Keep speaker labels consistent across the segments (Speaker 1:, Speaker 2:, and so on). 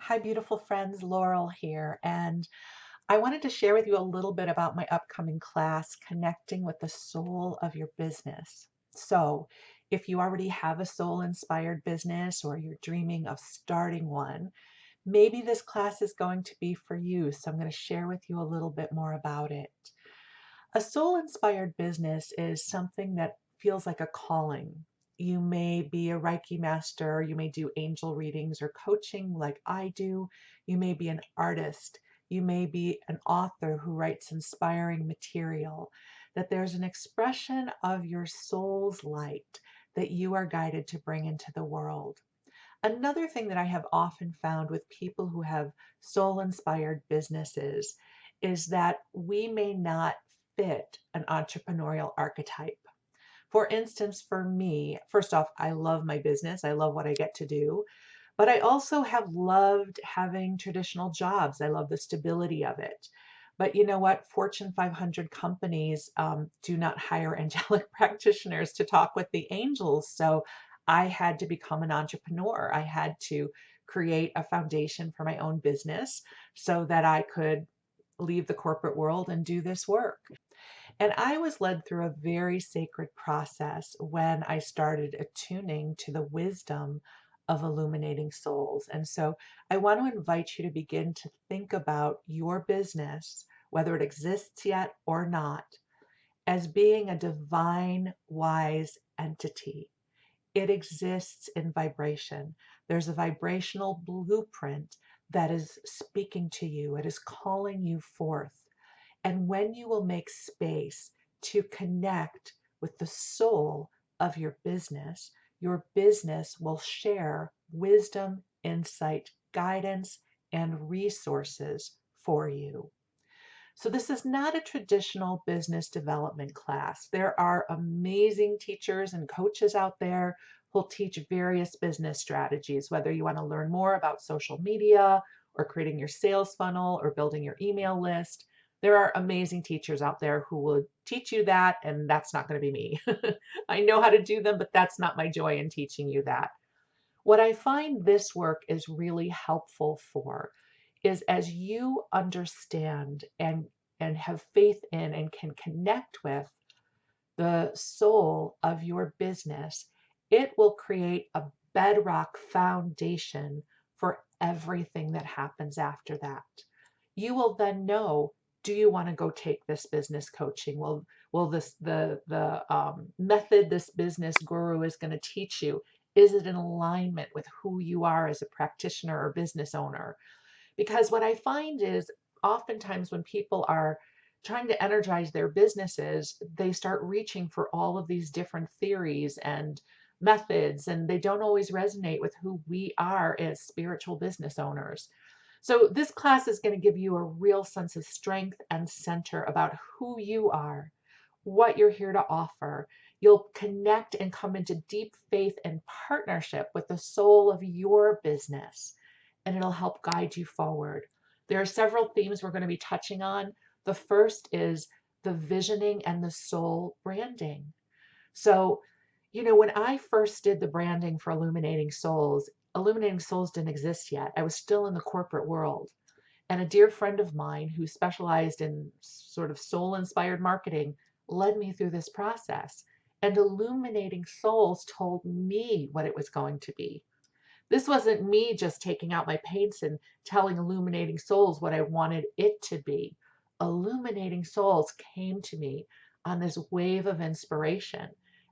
Speaker 1: Hi, beautiful friends. Laurel here, and I wanted to share with you a little bit about my upcoming class, Connecting with the Soul of Your Business. So, if you already have a soul inspired business or you're dreaming of starting one, maybe this class is going to be for you. So, I'm going to share with you a little bit more about it. A soul inspired business is something that feels like a calling. You may be a Reiki master, you may do angel readings or coaching like I do, you may be an artist, you may be an author who writes inspiring material, that there's an expression of your soul's light that you are guided to bring into the world. Another thing that I have often found with people who have soul inspired businesses is that we may not fit an entrepreneurial archetype. For instance, for me, first off, I love my business, I love what I get to do, but I also have loved having traditional jobs. I love the stability of it. But you know what? Fortune 500 companies do not hire angelic practitioners to talk with the angels. So I had to become an entrepreneur. I had to create a foundation for my own business so that I could leave the corporate world and do this work. And I was led through a very sacred process when I started attuning to the wisdom of illuminating souls. And so I want to invite you to begin to think about your business, whether it exists yet or not, as being a divine, wise entity. It exists in vibration. There's a vibrational blueprint that is speaking to you, it is calling you forth. And when you will make space to connect with the soul of your business will share wisdom, insight, guidance, and resources for you. So, this is not a traditional business development class. There are amazing teachers and coaches out there who'll teach various business strategies, whether you want to learn more about social media or creating your sales funnel or building your email list. There are amazing teachers out there who will teach you that, and that's not going to be me. I know how to do them, but that's not my joy in teaching you that. What I find this work is really helpful for is as you understand and have faith in and can connect with the soul of your business, it will create a bedrock foundation for everything that happens after that. You will then know, do you want to go take this business coaching? Will this the method this business guru is going to teach you, is it in alignment with who you are as a practitioner or business owner? Because what I find is oftentimes when people are trying to energize their businesses, they start reaching for all of these different theories and methods, and they don't always resonate with who we are as spiritual business owners. So, this class is going to give you a real sense of strength and center about who you are, what you're here to offer. You'll connect and come into deep faith and partnership with the soul of your business, and it'll help guide you forward. There are several themes we're going to be touching on. The first is the visioning and the soul branding. So, when I first did the branding for Illuminating Souls didn't exist yet. I was still in the corporate world. And a dear friend of mine who specialized in sort of soul inspired marketing led me through this process. And Illuminating Souls told me what it was going to be. This wasn't me just taking out my paints and telling Illuminating Souls what I wanted it to be. Illuminating Souls came to me on this wave of inspiration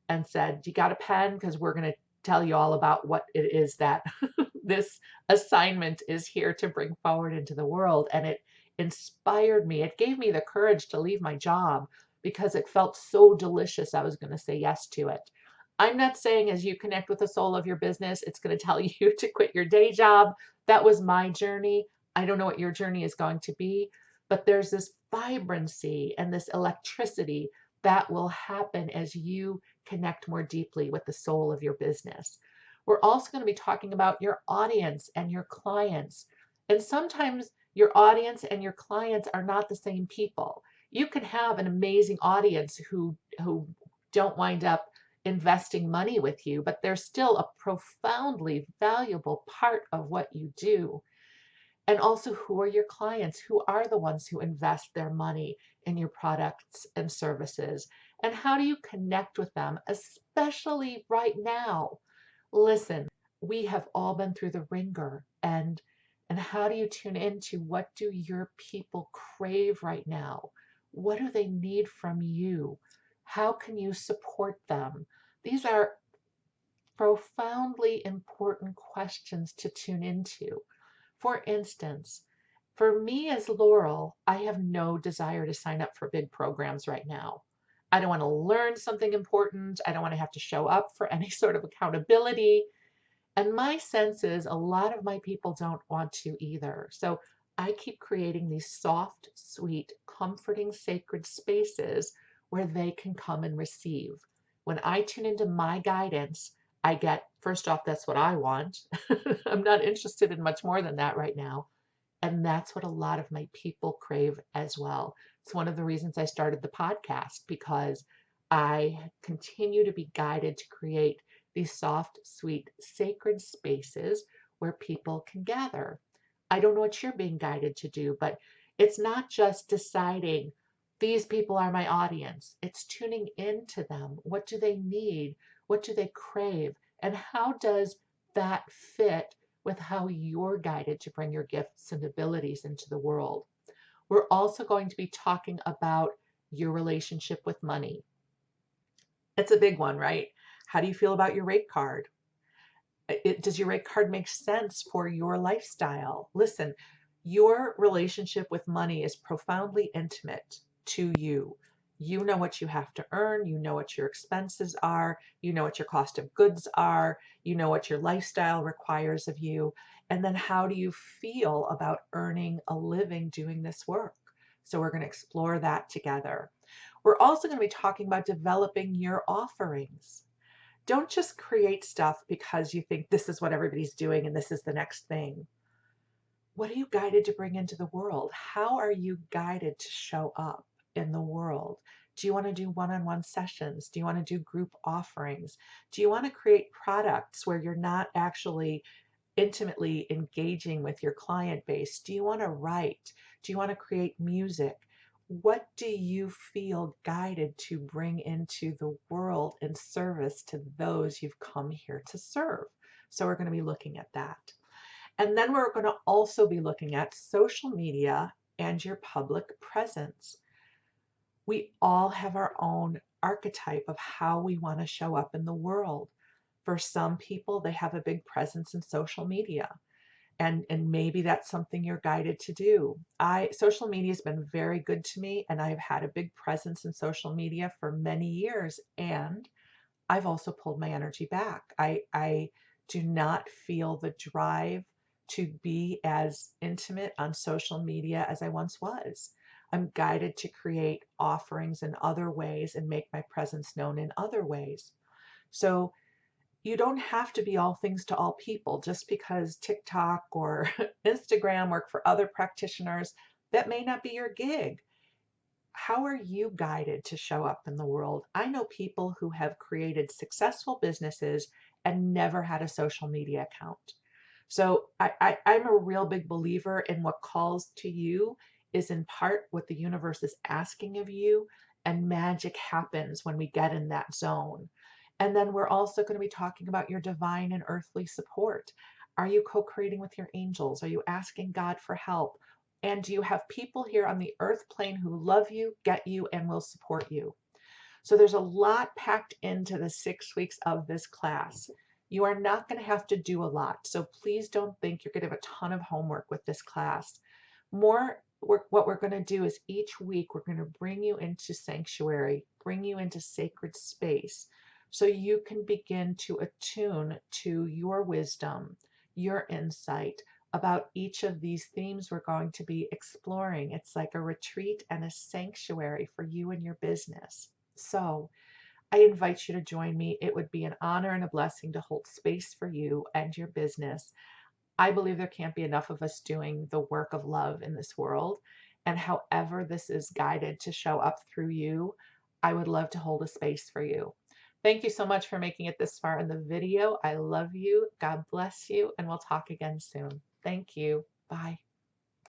Speaker 1: and said, you got a pen? Because we're going to tell you all about what it is that this assignment is here to bring forward into the world. And it inspired me. It gave me the courage to leave my job because it felt so delicious. I was going to say yes to it. I'm not saying as you connect with the soul of your business, it's going to tell you to quit your day job. That was my journey. I don't know what your journey is going to be, but there's this vibrancy and this electricity that will happen as you connect more deeply with the soul of your business. We're also going to be talking about your audience and your clients. And sometimes your audience and your clients are not the same people. You can have an amazing audience who don't wind up investing money with you, but they're still a profoundly valuable part of what you do. And also, who are your clients? Who are the ones who invest their money in your products and services? And how do you connect with them, especially right now? Listen, we have all been through the ringer, and how do you tune into what do your people crave right now? What do they need from you? How can you support them? These are profoundly important questions to tune into. For instance, for me as Laurel, I have no desire to sign up for big programs right now. I don't want to learn something important. I don't want to have to show up for any sort of accountability. And my sense is a lot of my people don't want to either. So I keep creating these soft, sweet, comforting, sacred spaces where they can come and receive. When I tune into my guidance, I get, first off, that's what I want. I'm not interested in much more than that right now. And that's what a lot of my people crave as well. It's one of the reasons I started the podcast, because I continue to be guided to create these soft, sweet, sacred spaces where people can gather. I don't know what you're being guided to do, but it's not just deciding these people are my audience. It's tuning into them. What do they need? What do they crave? And how does that fit with how you're guided to bring your gifts and abilities into the world? We're also going to be talking about your relationship with money. It's a big one, right? How do you feel about your rate card? Does your rate card make sense for your lifestyle? Listen, your relationship with money is profoundly intimate to you. You know what you have to earn. You know what your expenses are. You know what your cost of goods are. You know what your lifestyle requires of you. And then how do you feel about earning a living doing this work? So we're going to explore that together. We're also going to be talking about developing your offerings. Don't just create stuff because you think this is what everybody's doing and this is the next thing. What are you guided to bring into the world? How are you guided to show up in the world? Do you want to do one-on-one sessions? Do you want to do group offerings? Do you want to create products where you're not actually intimately engaging with your client base? Do you want to write? Do you want to create music? What do you feel guided to bring into the world in service to those you've come here to serve? So we're going to be looking at that. And then we're going to also be looking at social media and your public presence. We all have our own archetype of how we want to show up in the world. For some people, they have a big presence in social media. And maybe that's something you're guided to do. Social media has been very good to me, and I've had a big presence in social media for many years. And I've also pulled my energy back. I do not feel the drive to be as intimate on social media as I once was. I'm guided to create offerings in other ways and make my presence known in other ways. So you don't have to be all things to all people just because TikTok or Instagram work for other practitioners. That may not be your gig. How are you guided to show up in the world? I know people who have created successful businesses and never had a social media account. So I'm a real big believer in what calls to you is in part what the universe is asking of you, and magic happens when we get in that zone. And then we're also going to be talking about your divine and earthly support. Are you co-creating with your angels? Are you asking God for help? And do you have people here on the earth plane who love you, get you, and will support you? So there's a lot packed into the 6 weeks of this class. You are not going to have to do a lot. So please don't think you're going to have a ton of homework with this class. What we're going to do is each week we're going to bring you into sanctuary, bring you into sacred space, so you can begin to attune to your wisdom, your insight about each of these themes we're going to be exploring. It's like a retreat and a sanctuary for you and your business. So I invite you to join me. It would be an honor and a blessing to hold space for you and your business. I believe there can't be enough of us doing the work of love in this world. And however this is guided to show up through you, I would love to hold a space for you. Thank you so much for making it this far in the video. I love you. God bless you, and we'll talk again soon. Thank you. Bye.